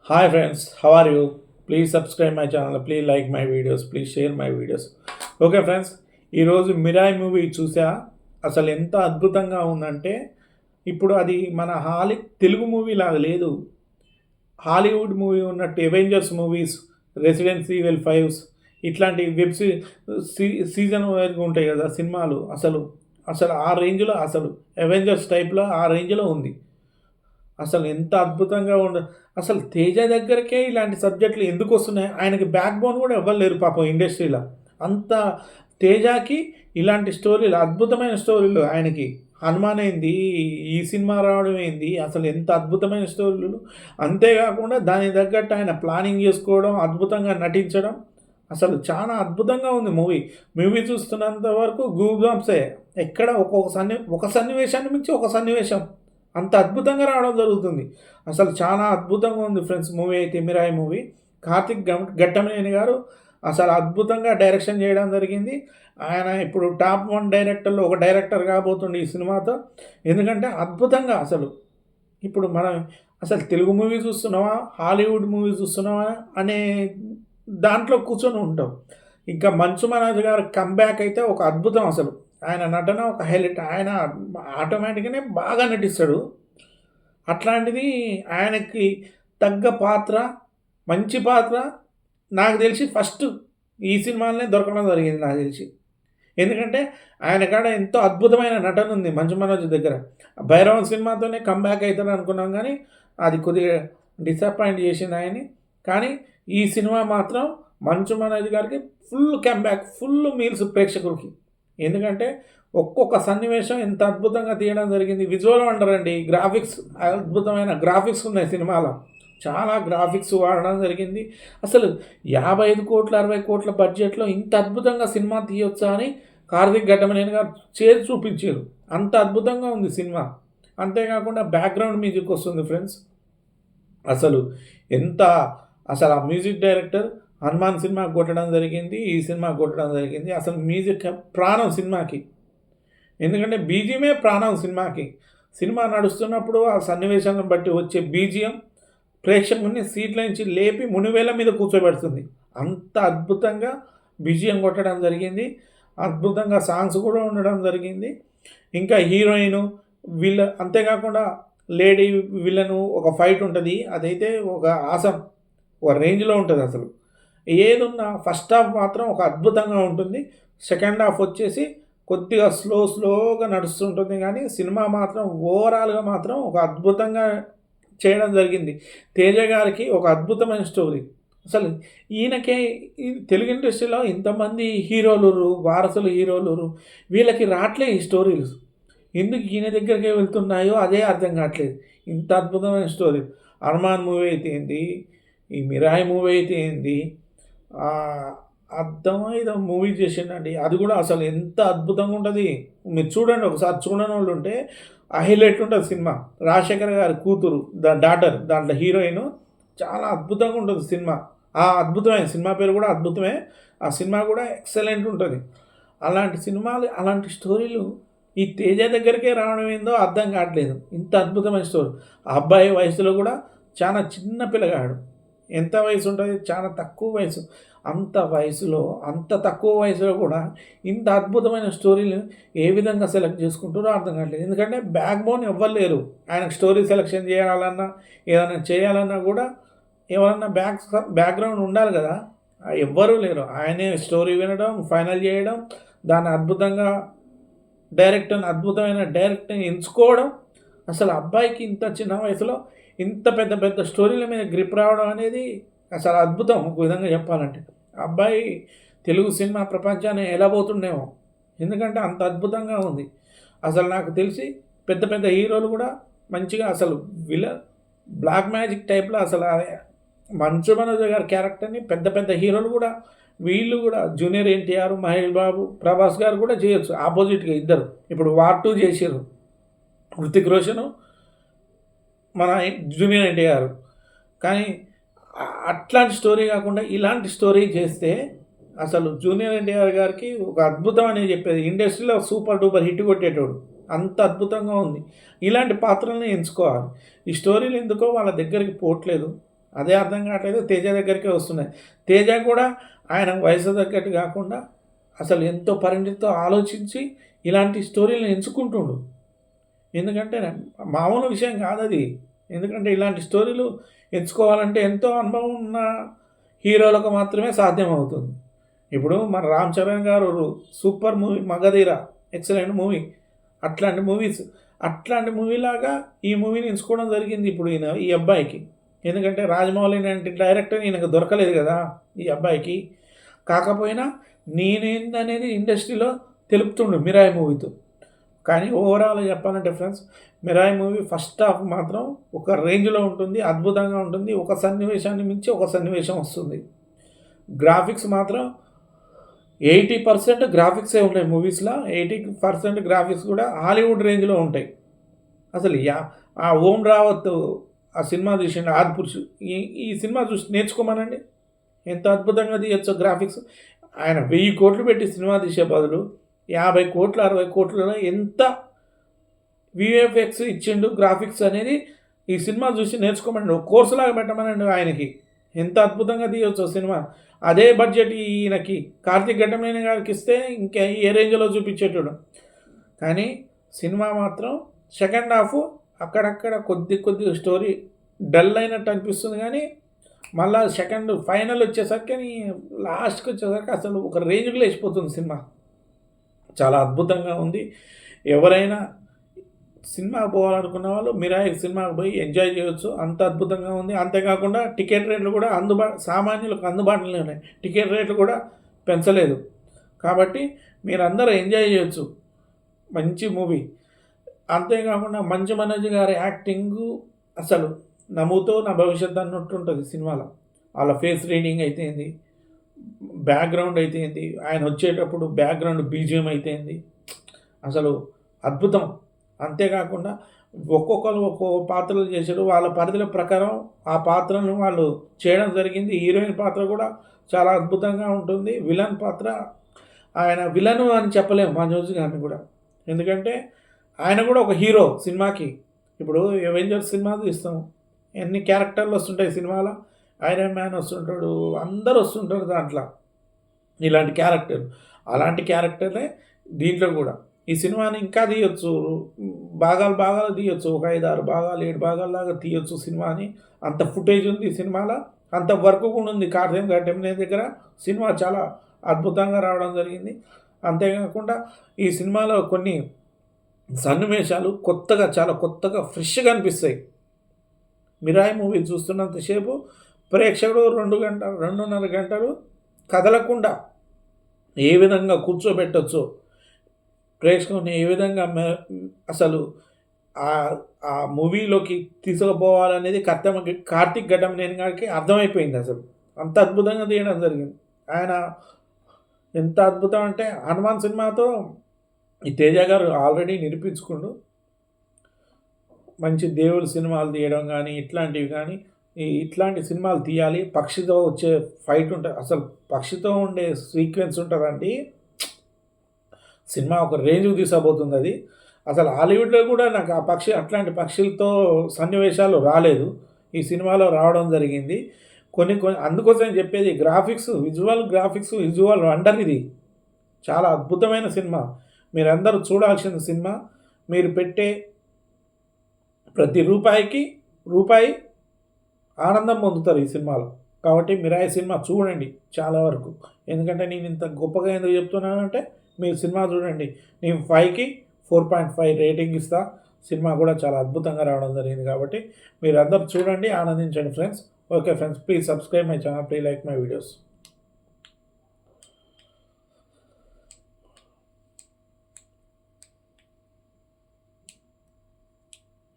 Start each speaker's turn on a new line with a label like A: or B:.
A: Hi friends, how are you? Please subscribe my channel, please like my videos, please share my videos. Okay friends, ఈరోజు Mirai movie చూసా. అసలు ఎంత అద్భుతంగా ఉందంటే ఇప్పుడు అది మన తెలుగు మూవీ లాగా లేదు. హాలీవుడ్ మూవీ ఉన్నట్టు అవెంజర్స్ మూవీస్, రెసిడెన్స్ ఈవిల్ 5 ఇట్లాంటి సీజన్ వైజ్గా ఉంటాయి కదా సినిమాలు. అసలు అసలు ఆ రేంజ్లో అసలు అవెంజర్స్ టైప్లో ఆ రేంజ్లో ఉంది. అసలు ఎంత అద్భుతంగా అసలు తేజ దగ్గరకే ఇలాంటి సబ్జెక్టులు ఎందుకొస్తున్నాయి? ఆయనకి బ్యాక్ బోన్ కూడా ఎవ్వరు లేరు పాపం ఇండస్ట్రీలో. అంత తేజకి ఇలాంటి స్టోరీలు, అద్భుతమైన స్టోరీలు ఆయనకి. 'హనుమాన్' ఏంది, ఈ సినిమా రావడం ఏంది, అసలు ఎంత అద్భుతమైన స్టోరీలు. అంతేకాకుండా దానికి తగ్గట్టు ఆయన ప్లానింగ్ చేసుకోవడం, అద్భుతంగా నటించడం, అసలు చాలా అద్భుతంగా ఉంది మూవీ. మూవీ చూస్తున్నంత వరకు గూస్ బంప్సే. ఎక్కడ ఒక సన్నివేశాన్ని మించి ఒక సన్నివేశం అంత అద్భుతంగా రావడం జరుగుతుంది. అసలు చాలా అద్భుతంగా ఉంది ఫ్రెండ్స్ మూవీ అయితే 'మిరాయి' మూవీ. కార్తిక్ ఘట్టమనేని గారు అసలు అద్భుతంగా డైరెక్షన్ చేయడం జరిగింది. ఆయన ఇప్పుడు టాప్ 1 డైరెక్టర్‌లో ఒక డైరెక్టర్ కాబోతుండు ఈ సినిమాతో. ఎందుకంటే అద్భుతంగా అసలు ఇప్పుడు మనం అసలు తెలుగు మూవీ చూస్తున్నామా, హాలీవుడ్ మూవీ చూస్తున్నామా అనే దాంట్లో కూర్చొని ఉంటాం. ఇంకా 'మంచు మనోజ్' గారి కమ్‌బ్యాక్ అయితే ఒక అద్భుతం అసలు. ఆయన నటన ఒక హైలైట్. ఆయన ఆటోమేటిక్‌గానే బాగా నటిస్తాడు. అట్లాంటిది ఆయనకి తగ్గ పాత్ర, మంచి పాత్ర నాకు తెలిసి ఫస్ట్ ఈ సినిమాలోనే దొరకడం జరిగింది నాకు తెలిసి. ఎందుకంటే ఆయన కాడ ఎంతో అద్భుతమైన నటన ఉంది 'మంచు మనోజ్' దగ్గర. 'భైరవం' సినిమాతోనే కమ్‌బ్యాక్ అయితాడు అనుకున్నాం కానీ అది కొద్దిగా డిసప్పాయింట్ చేసింది ఆయన్ని. కానీ ఈ సినిమా మాత్రం 'మంచు మనోజ్' గారికి ఫుల్ కమ్‌బ్యాక్, ఫుల్ మీల్స్ ప్రేక్షకులకి. ఎందుకంటే ఒక్కొక్క సన్నివేశం ఎంత అద్భుతంగా తీయడం జరిగింది. విజువల్ వండర్ అండి. గ్రాఫిక్స్, అద్భుతమైన గ్రాఫిక్స్ ఉన్నాయి సినిమాలో. చాలా గ్రాఫిక్స్ వాడడం జరిగింది. అసలు 55 కోట్ల 60 కోట్ల బడ్జెట్‌లో ఇంత అద్భుతంగా సినిమా తీయొచ్చా అని కార్తిక్ ఘట్టమనేని గారు చేసి చూపించారు. అంత అద్భుతంగా ఉంది సినిమా. అంతేకాకుండా బ్యాక్‌గ్రౌండ్ మ్యూజిక్ వస్తుంది ఫ్రెండ్స్. అసలు ఎంత అసలు ఆ మ్యూజిక్ డైరెక్టర్ 'హనుమాన్' సినిమాకి కొట్టడం జరిగింది. ఈ సినిమాకి కొట్టడం జరిగింది. అసలు మ్యూజిక్ ప్రాణం సినిమాకి. ఎందుకంటే బీజీఎమే ప్రాణం సినిమాకి. సినిమా నడుస్తున్నప్పుడు ఆ సన్నివేశాలను బట్టి వచ్చే బీజీఎం ప్రేక్షకుడిని సీట్ల నుంచి లేపి మునివేళ్ళ మీద కూర్చోబెడుతుంది. అంత అద్భుతంగా బీజీఎం కొట్టడం జరిగింది. అద్భుతంగా సాంగ్స్ కూడా ఉండడం జరిగింది. ఇంకా హీరోయిను అంతేకాకుండా లేడీ విలను ఒక ఫైట్ ఉంటుంది. అదైతే ఒక ఒక రేంజ్లో ఉంటుంది అసలు. ఏదున్నా ఫస్ట్ హాఫ్ మాత్రం ఒక అద్భుతంగా ఉంటుంది. సెకండ్ హాఫ్ వచ్చేసి కొద్దిగా స్లోగా నడుస్తుంటుంది కానీ సినిమా మాత్రం ఓవరాల్‌గా మాత్రం ఒక అద్భుతంగా చేయడం జరిగింది. తేజ గారికి ఒక అద్భుతమైన స్టోరీ. అసలు ఈయనకే ఈ తెలుగు ఇండస్ట్రీలో ఇంతమంది హీరోలుర్రు, వారసులు హీరోలుర్రు. వీళ్ళకి రాట్లే ఈ స్టోరీలు. ఎందుకు ఈయన దగ్గరికే వెళ్తున్నాయో అదే అర్థం కావట్లేదు. ఇంత అద్భుతమైన స్టోరీ. 'హనుమాన్' మూవీ అయితే ఏంది, ఈ 'మిరాయి' మూవీ అయితే ఏంది, ఏదో మూవీ చేసిండండి. అది కూడా అసలు ఎంత అద్భుతంగా ఉంటది. మీరు చూడండి ఒకసారి చూడనోళ్ళు ఉంటే హైలైట్ ఉంటది సినిమా. రాజశేఖర్ గారి కూతురు డాటర్ దాంట్లో హీరోయిన్ చాలా అద్భుతంగా ఉంటుంది సినిమా. ఆ అద్భుతమైన సినిమా పేరు కూడా అద్భుతమే. ఆ సినిమా కూడా ఎక్సలెంట్ ఉంటది. అలాంటి సినిమాలు, అలాంటి స్టోరీలు ఈ తేజ దగ్గరికే రావడం ఏందో అర్థం కావట్లేదు. ఇంత అద్భుతమైన స్టోరీ. ఆ అబ్బాయి వయసులో కూడా చాలా చిన్న పిల్లగాడు. ఎంత వయసు ఉంటుంది? చాలా తక్కువ వయసు. అంత తక్కువ వయసులో కూడా ఇంత అద్భుతమైన స్టోరీలు ఏ విధంగా సెలెక్ట్ చేసుకుంటారో అర్థం కావట్లేదు. ఎందుకంటే బ్యాక్ బోన్ ఎవ్వరు లేరు. ఆయనకు స్టోరీ సెలెక్షన్ చేయాలన్నా, ఏదైనా చేయాలన్నా కూడా ఎవరన్నా బ్యాక్‌గ్రౌండ్ ఉండాలి కదా! ఎవ్వరూ లేరు. ఆయనే స్టోరీ వినడం, ఫైనల్ చేయడం, దాన్ని అద్భుతంగా అద్భుతమైన డైరెక్టర్‌ని ఎంచుకోవడం. అసలు అబ్బాయికి ఇంత చిన్న వయసులో ఇంత పెద్ద పెద్ద స్టోరీల మీద గ్రిప్ రావడం అనేది అసలు అద్భుతం ఒక విధంగా చెప్పాలంటే. అబ్బాయి తెలుగు సినిమా ప్రపంచాన్ని ఎలబోతుండేమో. ఎందుకంటే అంత అద్భుతంగా ఉంది. అసలు నాకు తెలిసి పెద్ద పెద్ద హీరోలు కూడా మంచిగా అసలు బ్లాక్ మ్యాజిక్ టైప్‌లో అసలు 'మంచు మనోజ్' గారి క్యారెక్టర్‌ని పెద్ద పెద్ద హీరోలు కూడా వీళ్ళు కూడా జూనియర్ ఎన్టీఆర్, మహేష్ బాబు, ప్రభాస్ గారు కూడా చేయొచ్చు ఆపోజిట్‌గా ఇద్దరు. ఇప్పుడు 'వార్ 2' చేసిర్రు. హృతిక్ రోషను, మన జూనియర్ ఎన్టీఆర్. కానీ అట్లాంటి స్టోరీ కాకుండా ఇలాంటి స్టోరీ చేస్తే అసలు జూనియర్ ఎన్టీఆర్ గారికి ఒక అద్భుతం అనేది చెప్పేది. ఇండస్ట్రీలో సూపర్ డూపర్ హిట్ కొట్టేటోడు. అంత అద్భుతంగా ఉంది. ఇలాంటి పాత్రలను ఎంచుకోవాలి. ఈ స్టోరీలు ఎందుకో వాళ్ళ దగ్గరికి పోవట్లేదు. అదే అర్థం కావట్లేదు. తేజ దగ్గరికే వస్తున్నాయి. తేజ కూడా ఆయన వయసు తగ్గట్టు కాకుండా అసలు ఎంతో పరిణితితో ఆలోచించి ఇలాంటి స్టోరీలను ఎంచుకుంటుండు. ఎందుకంటే మామూలు విషయం కాదది. ఎందుకంటే ఇలాంటి స్టోరీలు ఎంచుకోవాలంటే ఎంతో అనుభవం ఉన్న హీరోలకు మాత్రమే సాధ్యమవుతుంది. ఇప్పుడు మన రామ్ చరణ్ గారు super movie 'Magadheera' excellent movie. అట్లాంటి మూవీలాగా ఈ మూవీని ఎంచుకోవడం జరిగింది ఇప్పుడు ఈ అబ్బాయికి. ఎందుకంటే రాజమౌళి లాంటి డైరెక్టర్ ఈయనకు దొరకలేదు కదా ఈ అబ్బాయికి. కాకపోయినా నేనేందనేది ఇండస్ట్రీలో తెలుపుతుండు 'మిరాయి' మూవీతో. కానీ ఓవరాల్ చెప్పాలంటే friends, 'Mirai' movie first half మాత్రం ఒక రేంజ్లో ఉంటుంది, అద్భుతంగా ఉంటుంది. ఒక సన్నివేశాన్ని మించి ఒక సన్నివేశం వస్తుంది. గ్రాఫిక్స్ మాత్రం 80% గ్రాఫిక్సే ఉన్నాయి మూవీస్లో. 80% గ్రాఫిక్స్ కూడా హాలీవుడ్ రేంజ్లో ఉంటాయి. అసలు ఆ ఓం రావత్ ఆ సినిమా తీసిండు 'ఆదిపురుషు'. ఈ సినిమా చూసి నేర్చుకోమనండి, ఎంత అద్భుతంగా తీయచ్చో గ్రాఫిక్స్. ఆయన 1000 కోట్లు పెట్టి సినిమా తీసే బదులు 50 కోట్లు 60 కోట్లలో ఎంత విఎఫ్ఎక్స్ ఇచ్చిండు గ్రాఫిక్స్ అనేది ఈ సినిమా చూసి నేర్చుకోమనండి. ఒక కోర్సులాగా పెట్టమనండి ఆయనకి. ఎంత అద్భుతంగా తీయొచ్చో సినిమా. అదే బడ్జెట్ ఈయనకి కార్తీక్ ఘట్టమనేని గారికి ఇస్తే ఇంకా ఏ రేంజ్లో చూపించేటోడు. కానీ సినిమా మాత్రం సెకండ్ హాఫ్ అక్కడక్కడ కొద్ది స్టోరీ డల్ అయినట్టు అనిపిస్తుంది. కానీ మళ్ళా ఫైనల్ వచ్చేసరికి లాస్ట్కి వచ్చేసరికి అసలు ఒక రేంజ్లో లేచిపోతుంది సినిమా. చాలా అద్భుతంగా ఉంది. ఎవరైనా సినిమా పోవాలనుకున్న వాళ్ళు 'మిరాయి' సినిమాకి పోయి ఎంజాయ్ చేయొచ్చు. అంత అద్భుతంగా ఉంది. అంతేకాకుండా టికెట్ రేట్లు కూడా సామాన్యులకు అందుబాటులో ఉన్నాయి. టికెట్ రేట్లు కూడా పెంచలేదు. కాబట్టి మీరందరూ ఎంజాయ్ చేయొచ్చు. మంచి మూవీ. అంతేకాకుండా మంచు మనోజ్ గారి యాక్టింగు అసలు నమ్ముతో నా భవిష్యత్తు అన్నట్టు ఉంటుంది సినిమాలో. వాళ్ళ ఫేస్ రీడింగ్ అయితేంది, బ్యాక్గ్రౌండ్ అయితేంది, ఆయన వచ్చేటప్పుడు బ్యాక్గ్రౌండ్ బీజిఎం అయితేంది, అసలు అద్భుతం. అంతేకాకుండా ఒక్కొక్కరు ఒక్కొక్క పాత్రలు చేశారు. వాళ్ళ పరిధుల ప్రకారం ఆ పాత్రను వాళ్ళు చేయడం జరిగింది. హీరోయిన్ పాత్ర కూడా చాలా అద్భుతంగా ఉంటుంది. విలన్ పాత్ర ఆయన విలను అని చెప్పలేము మనోజ్ గారిని కూడా. ఎందుకంటే ఆయన కూడా ఒక హీరో సినిమాకి. ఇప్పుడు అవెంజర్స్ సినిమా తీస్తాం, ఎన్ని క్యారెక్టర్లు వస్తుంటాయి సినిమాలో. ఐరన్ మ్యాన్ వస్తుంటాడు, అందరు వస్తుంటారు దాంట్లో ఇలాంటి క్యారెక్టర్. అలాంటి క్యారెక్టరే దీంట్లో కూడా. ఈ సినిమాని ఇంకా తీయొచ్చు, భాగాలు తీయొచ్చు. ఒక 5-6 భాగాలు 7 భాగాల్లాగా తీయొచ్చు సినిమాని. అంత ఫుటేజ్ ఉంది సినిమాలో, అంత వర్క్ కూడా ఉంది కార్తీక్ ఘట్టమనేని దగ్గర. సినిమా చాలా అద్భుతంగా రావడం జరిగింది. అంతేకాకుండా ఈ సినిమాలో కొన్ని సన్నివేశాలు చాలా కొత్తగా ఫ్రెష్గా అనిపిస్తాయి. 'మిరాయి' మూవీ చూస్తున్నంతసేపు ప్రేక్షకుడు 2.5 గంటలు కదలకుండా ఏ విధంగా కూర్చోబెట్టచ్చో, ప్రేక్షకుని ఏ విధంగా అసలు ఆ మూవీలోకి తీసుకుపోవాలనేది కార్తీక్ ఘట్టమనేని గారికి అర్థమైపోయింది. అసలు అంత అద్భుతంగా తీయడం జరిగింది. ఆయన ఎంత అద్భుతం అంటే 'హనుమాన్' సినిమాతో ఈ తేజ గారు ఆల్రెడీ నిరూపించుకుండు. మంచి దేవుడి సినిమాలు తీయడం కానీ ఇట్లాంటివి కానీ ఇట్లాంటి సినిమాలు తీయాలి. పక్షితో వచ్చే ఫైట్ ఉంటుంది, అసలు పక్షితో ఉండే సీక్వెన్స్ ఉంటుందండి. సినిమా ఒక రేంజ్కి తీసుకుపోతుంది అది. అసలు హాలీవుడ్లో కూడా నాకు అట్లాంటి పక్షులతో సన్నివేశాలు రాలేదు. ఈ సినిమాలో రావడం జరిగింది. కొన్ని అందుకోసం చెప్పేది విజువల్ వండర్ ఇది. చాలా అద్భుతమైన సినిమా. మీరందరూ చూడాల్సిన సినిమా. మీరు పెట్టే ప్రతి రూపాయి ఆనందం పొందుతారు ఈ సినిమాలో. కాబట్టి 'మిరాయి' సినిమా చూడండి చాలా వరకు. ఎందుకంటే నేను ఇంత గొప్పగా ఎందుకు చెప్తున్నానంటే మీరు సినిమా చూడండి. నేను 5కి 4.5 రేటింగ్ ఇస్తా. సినిమా కూడా చాలా అద్భుతంగా రావడం జరిగింది. కాబట్టి మీరందరూ చూడండి, ఆనందించండి friends. Okay friends, please subscribe my channel, please like my videos.